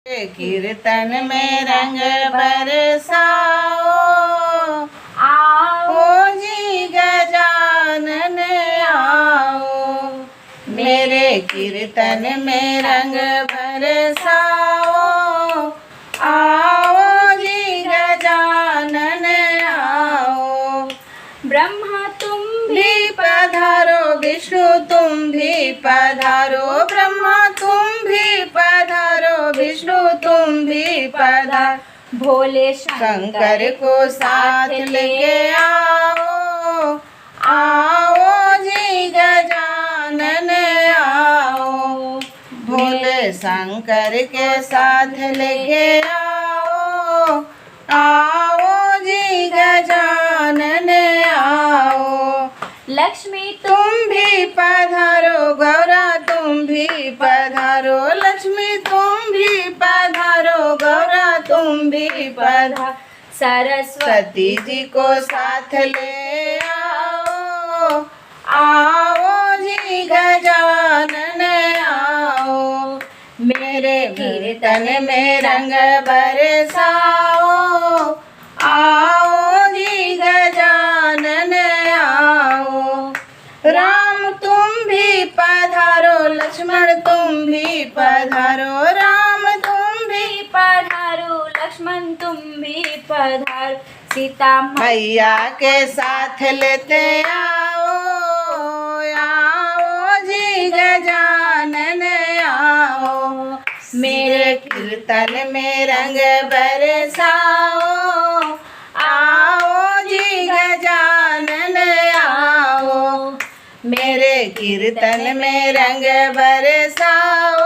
कीर्तन में रंग बरसाओ, आओ जी गजानन आओ। मेरे कीर्तन में रंग बरसाओ, आओ जी गजानन आओ। ब्रह्मा तुम भी पधारो, विष्णु तुम भी पधारो, ब्रह्मा तुम भी पधारो, विष्णु तुम भी पधारो। भोले शंकर को साथ लेके आओ, आओ जी गजानन आओ। भोले शंकर के साथ लेके आओ, आओ जी गजानन आओ। लक्ष्मी तुम भी पधारो, गौरा तुम भी पधारो, लक्ष्मी तुम भी पधारो, गौरा तुम भी पधारो। सरस्वती सती जी को साथ ले आओ, आओ जी गजानन आओ। मेरे कीर्तन में रंग बरसाओ, आओ जी गजानन आओ। राम तुम भी पधारो, लक्ष्मण तुम भी पधारो, राम तुम भी पधारो, लक्ष्मण तुम भी पधारो। सीता मैया के साथ लेते आओ, आओ जी गजानन आओ। मेरे कीर्तन में रंग बरसाओ, आओ जी गजानन आओ। मेरे कीर्तन में रंग बरसाओ,